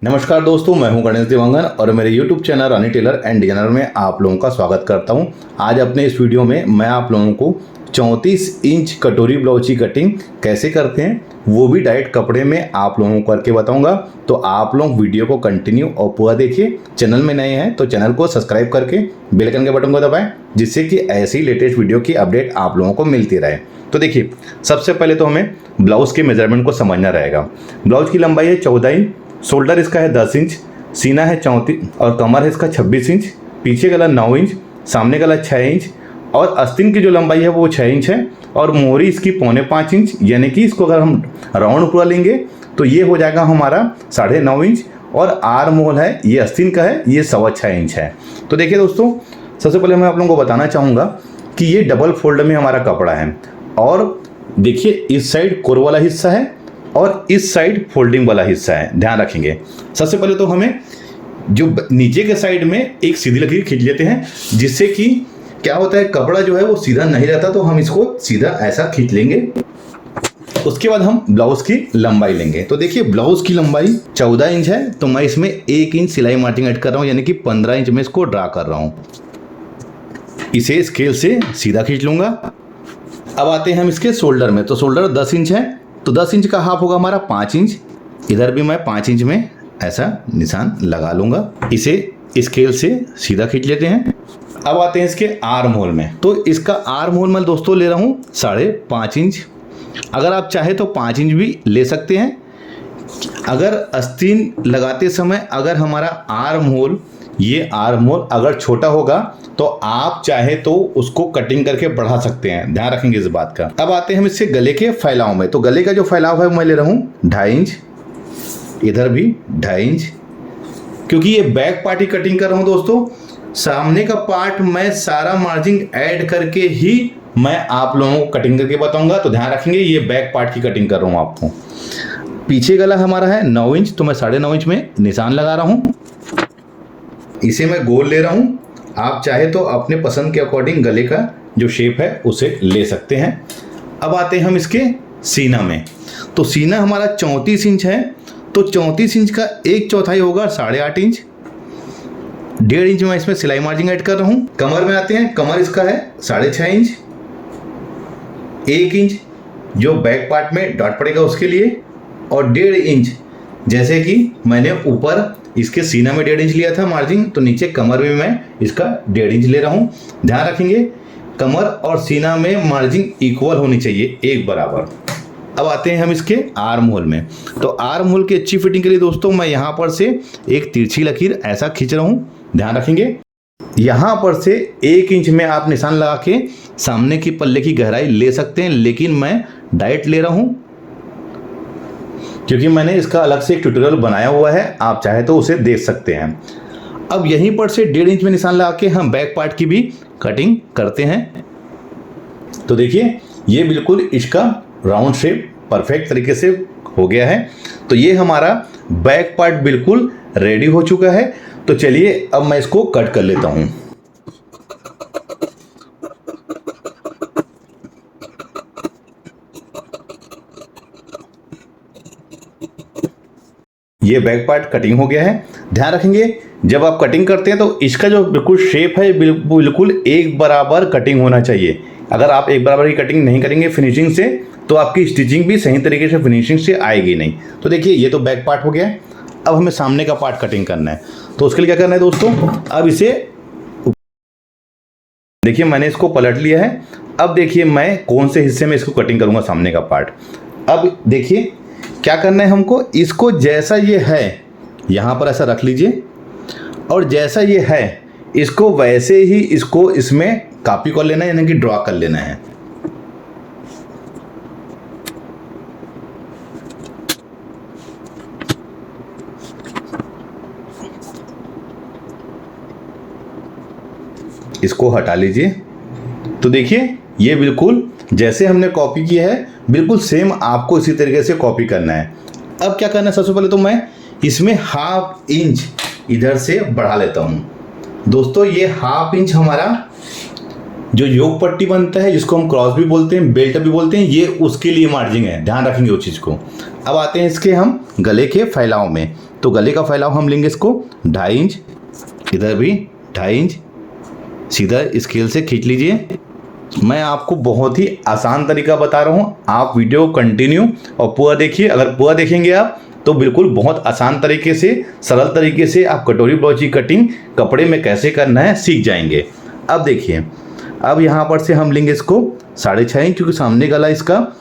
नमस्कार दोस्तों, मैं हूं गणेश देवांगन और मेरे YouTube channel Rani tailor and designer में आप लोगों का स्वागत करता हूं। आज अपने इस वीडियो में मैं आप लोगों को 34 इंच कटोरी ब्लाउज की कटिंग कैसे करते हैं, वो भी डाइट कपड़े में आप लोगों को करके बताऊंगा। तो आप लोग वीडियो को कंटिन्यू और पूरा देखिए। चैनल में नए हैं तो चैनल को सब्सक्राइब करके बेल आइकन के बटन को दबाएं, जिससे कि ऐसी लेटेस्ट वीडियो की अपडेट आप लोगों को मिलती रहे। तो देखिए, सबसे पहले तो हमें ब्लाउज के मेजरमेंट को समझना रहेगा। ब्लाउज की लंबाई है 14 इंच, शोल्डर इसका है 10 इंच, सीना है 34 और कमर है इसका 26 इंच, पीछे गला 9 इंच, सामने गला 6 इंच और आस्तीन की जो लंबाई है वो 6 इंच है और मोहरी इसकी 4.25 इंच। यानी कि इसको अगर हम राउंड पूरा लेंगे तो ये हो जाएगा हमारा 9.5 इंच और आर्म होल है ये आस्तीन का है, ये 6.25 इंच है। तो देखिए दोस्तों, सबसे पहले मैं आप लोगों को बताना चाहूँगा कि ये डबल फोल्ड में हमारा कपड़ा है और देखिए इस साइड कोर वाला हिस्सा है और इस साइड फोल्डिंग वाला हिस्सा है, ध्यान रखेंगे। सबसे पहले तो हमें जो नीचे के साइड में एक सीधी लकीर खींच लेते हैं, जिससे कि क्या होता है, कपड़ा जो है वो सीधा नहीं रहता, तो हम इसको सीधा ऐसा खींच लेंगे। उसके बाद हम ब्लाउज की लंबाई लेंगे। तो देखिए, ब्लाउज की लंबाई 14 इंच है, तो मैं इसमें 1 इंच सिलाई मार्जिन ऐड कर रहा हूँ, यानी कि 15 इंच में इसको ड्रा कर रहा हूँ। इसे स्केल से सीधा खींच लूंगा। अब आते हैं हम इसके शोल्डर में। तो शोल्डर 10 इंच है, तो 10 इंच का हाफ होगा हमारा 5 इंच। इधर भी मैं 5 इंच में ऐसा निशान लगा लूंगा। इसे स्केल से सीधा खींच लेते हैं। अब आते हैं इसके आर्म होल में। तो इसका आर्म होल मैं दोस्तों ले रहा हूँ 5.5 इंच। अगर आप चाहे तो 5 इंच भी ले सकते हैं। अगर आस्तीन लगाते समय अगर हमारा आर्म होल, ये आर्म होल अगर छोटा होगा तो आप चाहे तो उसको कटिंग करके बढ़ा सकते हैं, ध्यान रखेंगे इस बात का। अब आते हैं हम इससे गले के फैलाव में। तो गले का जो फैलाव है मैं ले रहा हूँ 2.5 इंच, इधर भी 2.5 इंच, क्योंकि ये बैक पार्ट की कटिंग कर रहा हूँ दोस्तों। सामने का पार्ट मैं सारा मार्जिन ऐड करके ही मैं आप लोगों को कटिंग करके बताऊंगा, तो ध्यान रखेंगे ये बैक पार्ट की कटिंग कर रहा हूँ आपको। पीछे गला हमारा है 9 इंच, तो मैं 9.5 इंच में निशान लगा रहा हूँ। इसे मैं गोल ले रहा हूँ। आप चाहे तो अपने पसंद के अकॉर्डिंग गले का जो शेप है उसे ले सकते हैं। अब आते हैं हम इसके सीना में। तो सीना हमारा 34 इंच है, तो 34 इंच का 1/4 होगा 8.5 इंच। 1.5 इंच में इसमें सिलाई मार्जिन ऐड कर रहा हूँ। कमर में आते हैं। कमर इसका है 6.5 इंच। 1 इंच जो बैक पार्ट में डॉट पड़ेगा उसके लिए, और 1.5 इंच जैसे कि मैंने ऊपर इसके सीना में 1.5 इंच लिया था मार्जिन, तो नीचे कमर में मैं इसका 1.5 इंच ले रहा हूँ। ध्यान रखेंगे कमर और सीना में मार्जिन इक्वल होनी चाहिए, एक बराबर। अब आते हैं हम इसके आर्म होल में। तो आर्म होल की अच्छी फिटिंग के लिए दोस्तों मैं यहाँ पर से एक तिरछी लकीर ऐसा खींच रहा हूँ, ध्यान रखेंगे। यहाँ पर से 1 इंच में आप निशान लगा के सामने की पल्ले की गहराई ले सकते हैं, लेकिन मैं डाइट ले रहा हूँ क्योंकि मैंने इसका अलग से एक ट्यूटोरियल बनाया हुआ है, आप चाहे तो उसे देख सकते हैं। अब यहीं पर से 1.5 इंच में निशान लगा के हम बैक पार्ट की भी कटिंग करते हैं। तो देखिए, ये बिल्कुल इसका राउंड शेप परफेक्ट तरीके से हो गया है। तो ये हमारा बैक पार्ट बिल्कुल रेडी हो चुका है। तो चलिए अब मैं इसको कट कर लेता हूँ। ये बैक पार्ट कटिंग हो गया है। ध्यान रखेंगे जब आप कटिंग करते हैं तो इसका जो बिल्कुल शेप है बिल्कुल एक बराबर कटिंग होना चाहिए। अगर आप एक बराबर की कटिंग नहीं करेंगे फिनिशिंग से, तो आपकी स्टिचिंग भी सही तरीके से फिनिशिंग से आएगी नहीं। तो देखिए, ये तो बैक पार्ट हो गया। अब हमें सामने का पार्ट कटिंग करना है। तो उसके लिए क्या करना है दोस्तों, अब इसे देखिए मैंने इसको पलट लिया है। अब देखिए मैं कौन से हिस्से में इसको कटिंग करूंगा, सामने का पार्ट। अब देखिए क्या करना है हमको, इसको जैसा ये है यहाँ पर ऐसा रख लीजिए, और जैसा ये है इसको वैसे ही इसको इसमें कॉपी कर लेना है, यानी कि ड्रॉ कर लेना है। इसको हटा लीजिए। तो देखिए ये बिल्कुल जैसे हमने कॉपी किया है बिल्कुल सेम आपको इसी तरीके से कॉपी करना है। अब क्या करना है, सबसे पहले तो मैं इसमें 1/2 इंच इधर से बढ़ा लेता हूँ। दोस्तों ये 1/2 इंच हमारा जो योग पट्टी बनता है, जिसको हम क्रॉस भी बोलते हैं, बेल्ट भी बोलते हैं, ये उसके लिए मार्जिन है, ध्यान रखेंगे उस चीज़ को। अब आते हैं इसके हम गले के फैलाव में। तो गले का फैलाव हम लेंगे इसको 2.5 इंच, इधर भी 2.5 इंच, सीधा स्केल से खींच लीजिए। मैं आपको बहुत ही आसान तरीका बता रहा हूँ, आप वीडियो कंटिन्यू और पूरा देखिए। अगर पूरा देखेंगे आप तो बिल्कुल बहुत आसान तरीके से, सरल तरीके से आप कटोरी ब्लाउज की कटिंग कपड़े में कैसे करना है सीख जाएंगे। अब देखिए, अब यहाँ पर से हम लेंगे इसको 6.5 इंच, क्योंकि सामने गला इसका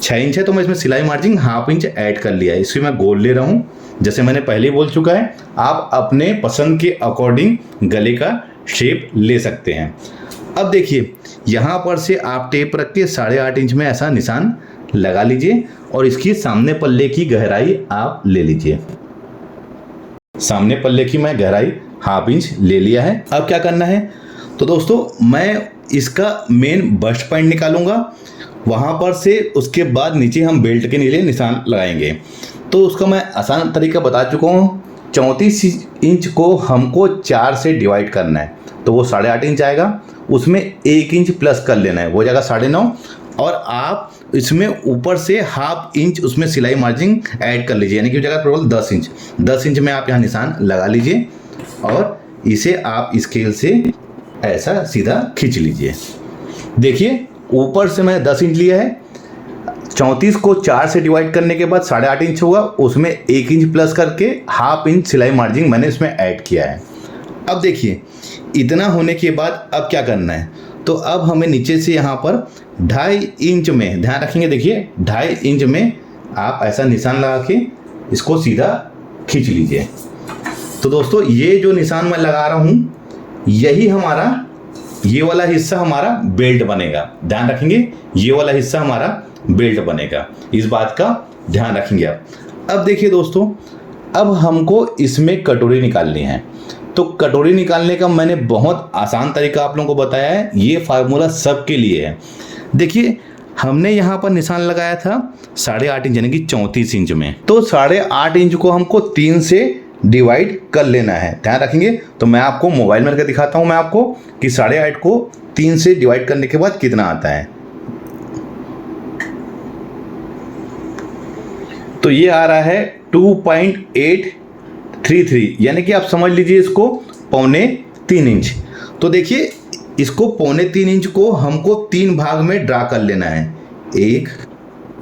6 इंच है तो मैं इसमें सिलाई मार्जिन 1/2 इंच ऐड कर लिया है। इसमें मैं गोल ले रहा हूँ, जैसे मैंने पहले बोल चुका है, आप अपने पसंद के अकॉर्डिंग गले का शेप ले सकते हैं। अब देखिए, यहाँ पर से आप टेप रख के 8.5 इंच में ऐसा निशान लगा लीजिए और इसकी सामने पल्ले की गहराई आप ले लीजिए। सामने पल्ले की मैं गहराई 1/2 इंच ले लिया है। अब क्या करना है, तो दोस्तों मैं इसका मेन बस्ट पॉइंट निकालूंगा, वहाँ पर से उसके बाद नीचे हम बेल्ट के नीचे निशान लगाएंगे। तो उसका मैं आसान तरीका बता चुका हूँ। 34 इंच को हमको 4 से डिवाइड करना है, तो वो 8.5 इंच आएगा, उसमें 1 इंच प्लस कर लेना है, वो जाएगा 9.5। और आप इसमें ऊपर से 1/2 इंच उसमें सिलाई मार्जिन ऐड कर लीजिए, यानी कि जगह टोटल 10 इंच। 10 इंच में आप यहाँ निशान लगा लीजिए और इसे आप स्केल से ऐसा सीधा खींच लीजिए। देखिए, ऊपर से मैं 10 इंच लिया है, 34 को 4 से डिवाइड करने के बाद 8.5 इंच होगा, उसमें 1 इंच प्लस करके 1/2 इंच सिलाई मार्जिन मैंने इसमें ऐड किया है। अब देखिए, इतना होने के बाद अब क्या करना है, तो अब हमें नीचे से यहाँ पर 2.5 इंच में, ध्यान रखेंगे, देखिए 2.5 इंच में आप ऐसा निशान लगा के इसको सीधा खींच लीजिए। तो दोस्तों, ये जो निशान मैं लगा रहा हूँ, यही हमारा, ये वाला हिस्सा हमारा बेल्ट बनेगा। ध्यान रखेंगे, ये वाला हिस्सा हमारा बेल्ट बनेगा, इस बात का ध्यान रखेंगे आप। अब देखिए दोस्तों, अब हमको इसमें कटोरी निकालनी है। तो कटोरी निकालने का मैंने बहुत आसान तरीका आप लोगों को बताया है, ये फार्मूला सबके लिए है। देखिए, हमने यहाँ पर निशान लगाया था 8.5 इंच, यानी कि 34 इंच में, तो 8.5 इंच को हमको 3 से डिवाइड कर लेना है। ध्यान रखेंगे, तो मैं आपको मोबाइल में करके दिखाता हूँ मैं आपको कि 8.5 को 3 से डिवाइड करने के बाद कितना आता है। तो ये आ रहा है 2.833, यानी कि आप समझ लीजिए इसको 3.25 इंच। तो देखिए, इसको 3.25 इंच को हमको 3 भाग में ड्रा कर लेना है, 1,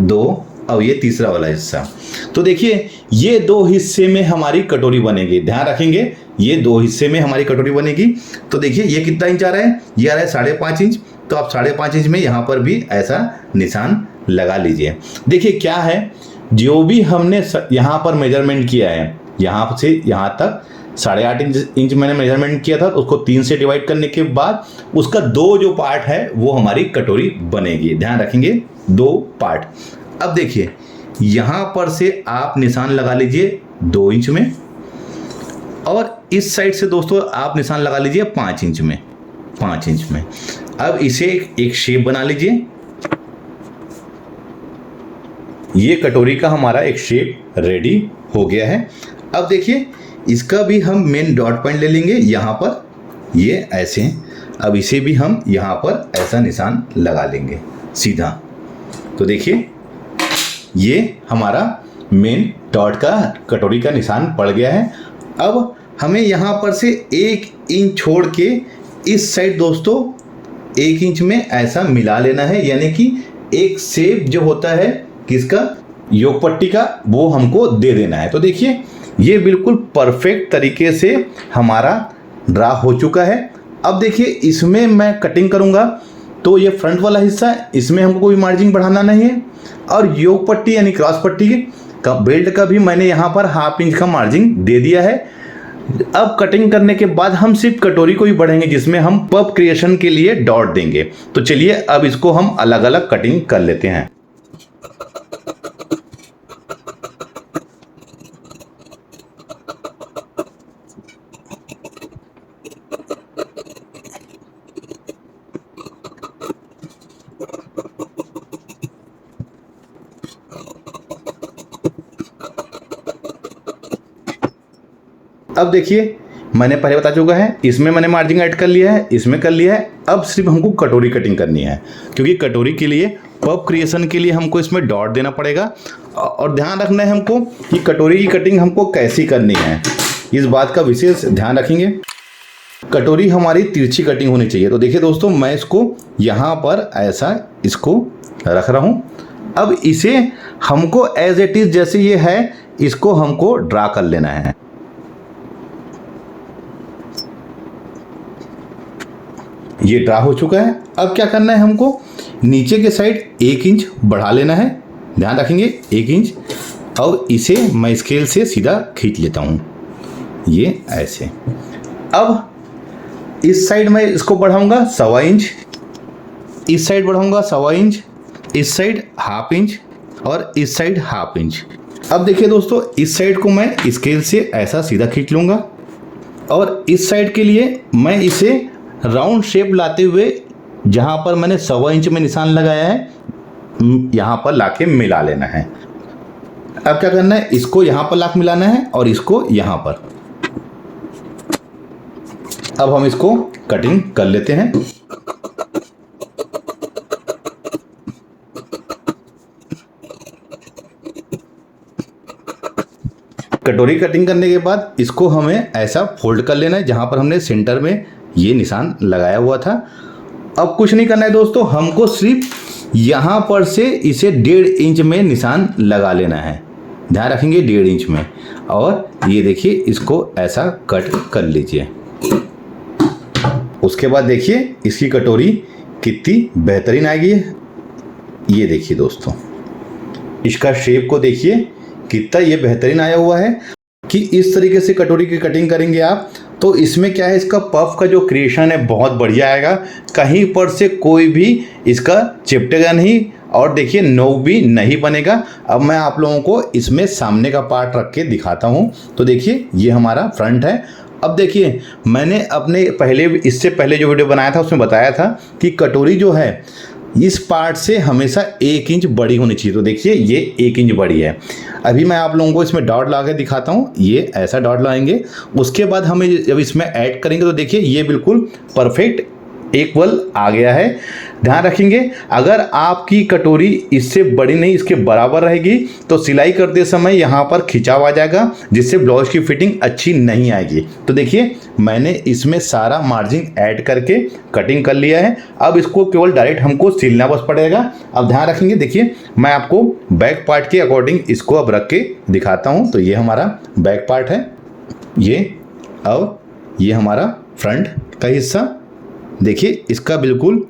2 और ये तीसरा वाला हिस्सा। तो देखिए, ये 2 हिस्से में हमारी कटोरी बनेगी। ध्यान रखेंगे, ये 2 हिस्से में हमारी कटोरी बनेगी। तो देखिए, ये कितना इंच आ रहा है, ये आ रहा है 5.5 इंच। तो आप 5.5 इंच में यहाँ पर भी ऐसा निशान लगा लीजिए। देखिए क्या है, जो भी हमने यहाँ पर मेजरमेंट किया है, यहाँ से यहाँ तक 8.5 इंच मैंने मेजरमेंट किया था, तो उसको 3 से डिवाइड करने के बाद उसका 2 जो पार्ट है वो हमारी कटोरी बनेगी। ध्यान रखेंगे, 2 पार्ट। अब देखिए, यहाँ पर से आप निशान लगा लीजिए 2 इंच में, और इस साइड से दोस्तों आप निशान लगा लीजिए 5 इंच में, 5 इंच में। अब इसे एक शेप बना लीजिए। ये कटोरी का हमारा एक शेप रेडी हो गया है। अब देखिए, इसका भी हम मेन डॉट पॉइंट ले लेंगे यहाँ पर, ये ऐसे। अब इसे भी हम यहाँ पर ऐसा निशान लगा लेंगे सीधा। तो देखिए, ये हमारा मेन डॉट का कटोरी का निशान पड़ गया है। अब हमें यहाँ पर से 1 इंच छोड़ के इस साइड दोस्तों 1 इंच में ऐसा मिला लेना है, यानी कि एक शेप जो होता है किसका, योग पट्टी का, वो हमको दे देना है। तो देखिए, ये बिल्कुल परफेक्ट तरीके से हमारा ड्रा हो चुका है। अब देखिए, इसमें मैं कटिंग करूँगा, तो ये फ्रंट वाला हिस्सा, इसमें हमको कोई मार्जिन बढ़ाना नहीं है। और योग पट्टी यानी क्रॉस पट्टी का बेल्ट का भी मैंने यहाँ पर 1/2 इंच का मार्जिन दे दिया है। अब कटिंग करने के बाद हम सिर्फ कटोरी को ही बढ़ेंगे, जिसमें हम पफ क्रिएशन के लिए डॉट देंगे। तो चलिए, अब इसको हम अलग अलग कटिंग कर लेते हैं। अब देखिए, मैंने पहले बता चुका है, इसमें मैंने मार्जिन ऐड कर लिया है, इसमें कर लिया है। अब सिर्फ हमको कटोरी कटिंग करनी है, क्योंकि कटोरी के लिए पफ क्रिएशन के लिए हमको इसमें डॉट देना पड़ेगा। और ध्यान रखना है हमको कि कटोरी की कटिंग हमको कैसी करनी है, इस बात का विशेष ध्यान रखेंगे। कटोरी हमारी तिरछी कटिंग होनी चाहिए। तो देखिए दोस्तों, मैं इसको यहाँ पर ऐसा इसको रख रहा हूँ। अब इसे हमको एज इट इज जैसे ये है, इसको हमको ड्रा कर लेना है। ये ड्रा हो चुका है। अब क्या करना है हमको, नीचे के साइड 1 इंच बढ़ा लेना है। ध्यान रखेंगे 1 इंच, और इसे मैं स्केल से सीधा खींच लेता हूँ, ये ऐसे। अब इस साइड मैं इसको बढ़ाऊंगा 1.25 इंच, इस साइड बढ़ाऊंगा 1.25 इंच, इस साइड 1/2 इंच और इस साइड 1/2 इंच। अब देखिए दोस्तों, इस साइड को मैं स्केल से ऐसा सीधा खींच लूंगा, और इस साइड के लिए मैं इसे राउंड शेप लाते हुए जहां पर मैंने 1.25 इंच में निशान लगाया है, यहां पर लाके मिला लेना है। अब क्या करना है, इसको यहां पर लाके मिलाना है और इसको यहां पर। अब हम इसको कटिंग कर लेते हैं। कटोरी कटिंग करने के बाद इसको हमें ऐसा फोल्ड कर लेना है जहां पर हमने सेंटर में ये निशान लगाया हुआ था। अब कुछ नहीं करना है दोस्तों, हमको सिर्फ यहां पर से इसे 1.5 इंच में निशान लगा लेना है। ध्यान रखेंगे 1.5 इंच में, और ये देखिए इसको ऐसा कट कर लीजिए। उसके बाद देखिए इसकी कटोरी कितनी बेहतरीन आएगी। ये देखिए दोस्तों, इसका शेप को देखिए कितना ये बेहतरीन आया हुआ है कि इस तरीके से कटोरी की कटिंग करेंगे आप तो इसमें क्या है, इसका पफ का जो क्रिएशन है बहुत बढ़िया आएगा। कहीं पर से कोई भी इसका चिपटेगा नहीं, और देखिए नोक भी नहीं बनेगा। अब मैं आप लोगों को इसमें सामने का पार्ट रख के दिखाता हूँ। तो देखिए ये हमारा फ्रंट है। अब देखिए मैंने अपने इससे पहले जो वीडियो बनाया था उसमें बताया था कि कटोरी जो है इस पार्ट से हमेशा 1 इंच बड़ी होनी चाहिए। तो देखिए ये 1 इंच बड़ी है। अभी मैं आप लोगों को इसमें डॉट लगा के दिखाता हूँ। ये ऐसा डॉट लगाएंगे, उसके बाद हमें जब इसमें ऐड करेंगे तो देखिए ये बिल्कुल परफेक्ट इक्वल आ गया है। ध्यान रखेंगे अगर आपकी कटोरी इससे बड़ी नहीं इसके बराबर रहेगी तो सिलाई करते समय यहाँ पर खिंचाव आ जाएगा, जिससे ब्लाउज की फिटिंग अच्छी नहीं आएगी। तो देखिए मैंने इसमें सारा मार्जिन ऐड करके कटिंग कर लिया है। अब इसको केवल डायरेक्ट हमको सिलना बस पड़ेगा। अब ध्यान रखेंगे, देखिए मैं आपको बैक पार्ट के अकॉर्डिंग इसको अब रख के दिखाता हूँ। तो ये हमारा बैक पार्ट है ये, और ये हमारा फ्रंट का हिस्सा। देखिए इसका बिल्कुल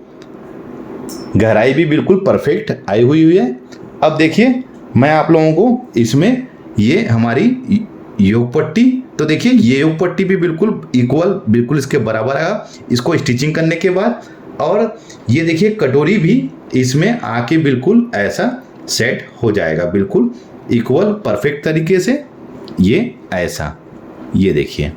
गहराई भी बिल्कुल परफेक्ट आई हुई है। अब देखिए मैं आप लोगों को इसमें ये हमारी योग पट्टी, तो देखिए ये योग पट्टी भी बिल्कुल इक्वल बिल्कुल इसके बराबर आएगा इसको स्टिचिंग करने के बाद। और ये देखिए कटोरी भी इसमें आके बिल्कुल ऐसा सेट हो जाएगा, बिल्कुल इक्वल परफेक्ट तरीके से। ये ऐसा, ये देखिए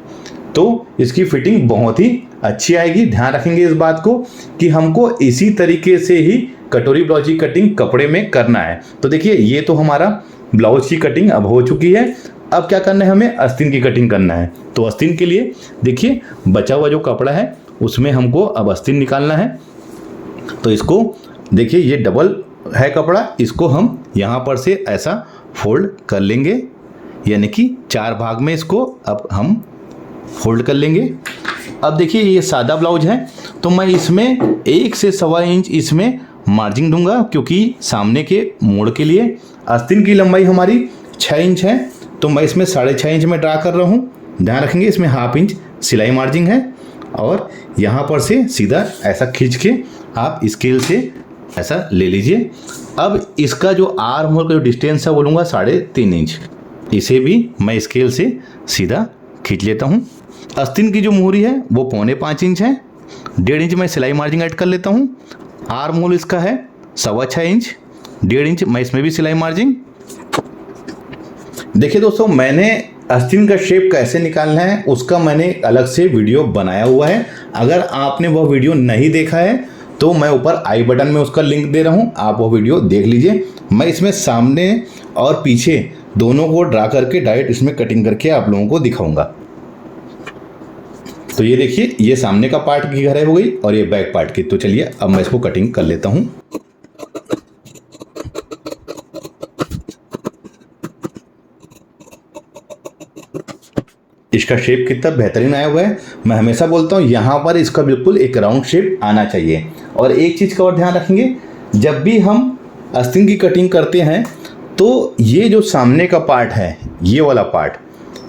तो इसकी फिटिंग बहुत ही अच्छी आएगी। ध्यान रखेंगे इस बात को कि हमको इसी तरीके से ही कटोरी ब्लाउज की कटिंग कपड़े में करना है। तो देखिए ये तो हमारा ब्लाउज की कटिंग अब हो चुकी है। अब क्या करना है, हमें आस्तीन की कटिंग करना है। तो आस्तीन के लिए देखिए बचा हुआ जो कपड़ा है उसमें हमको अब आस्तीन निकालना है। तो इसको देखिए ये डबल है कपड़ा, इसको हम यहाँ पर से ऐसा फोल्ड कर लेंगे, यानी कि 4 भाग में इसको अब हम फोल्ड कर लेंगे। अब देखिए ये सादा ब्लाउज है तो मैं इसमें 1 से 1.25 इंच इसमें मार्जिन दूंगा, क्योंकि सामने के मोड़ के लिए आस्तीन की लंबाई हमारी 6 इंच है तो मैं इसमें 6.5 इंच में ड्रा कर रहा हूँ। ध्यान रखेंगे इसमें 1/2 इंच सिलाई मार्जिन है, और यहाँ पर से सीधा ऐसा खींच के आप स्केल से ऐसा ले लीजिए। अब इसका जो आर्म होल का जो डिस्टेंस है वो लूँगा 3.5 इंच, इसे भी मैं स्केल से सीधा खींच लेता हूँ। आस्तीन की जो मोहरी है वो 4.25 इंच है, 1.5 इंच मैं सिलाई मार्जिन ऐड कर लेता हूँ। आर्म होल इसका है 6.25 इंच, 1.5 इंच मैं इसमें भी सिलाई मार्जिन। देखिए दोस्तों मैंने आस्तीन का शेप कैसे निकालना है उसका मैंने अलग से वीडियो बनाया हुआ है। अगर आपने वह वीडियो नहीं देखा है तो मैं ऊपर आई बटन में उसका लिंक दे रहा हूँ, आप वो वीडियो देख लीजिए। मैं इसमें सामने और पीछे दोनों को ड्रा करके डायरेक्ट इसमें कटिंग करके आप लोगों को दिखाऊंगा। तो ये देखिए ये सामने का पार्ट की गहराई हो गई और ये बैक पार्ट की। तो चलिए अब मैं इसको कटिंग कर लेता हूँ। इसका शेप कितना बेहतरीन आया हुआ है। मैं हमेशा बोलता हूँ यहाँ पर इसका बिल्कुल एक राउंड शेप आना चाहिए। और एक चीज़ का और ध्यान रखेंगे, जब भी हम आस्तीन की कटिंग करते हैं तो ये जो सामने का पार्ट है, ये वाला पार्ट,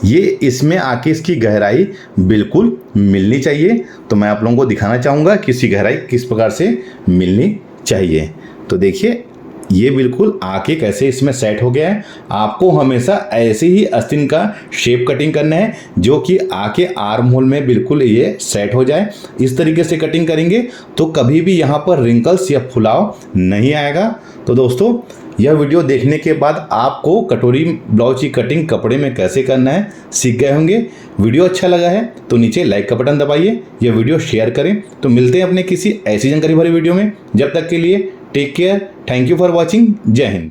ये इसमें आके इसकी गहराई बिल्कुल मिलनी चाहिए। तो मैं आप लोगों को दिखाना चाहूँगा कि इसकी गहराई किस प्रकार से मिलनी चाहिए। तो देखिए ये बिल्कुल आके कैसे इसमें सेट हो गया है। आपको हमेशा ऐसे ही आस्तीन का शेप कटिंग करना है जो कि आके आर्म होल में बिल्कुल ये सेट हो जाए। इस तरीके से कटिंग करेंगे तो कभी भी यहाँ पर रिंकल्स या फुलाव नहीं आएगा। तो दोस्तों यह वीडियो देखने के बाद आपको कटोरी ब्लाउज की कटिंग कपड़े में कैसे करना है सीख गए होंगे। वीडियो अच्छा लगा है तो नीचे लाइक का बटन दबाइए, यह वीडियो शेयर करें। तो मिलते हैं अपने किसी ऐसी जानकारी भरी वीडियो में। जब तक के लिए take care, thank you for watching, जय हिंद।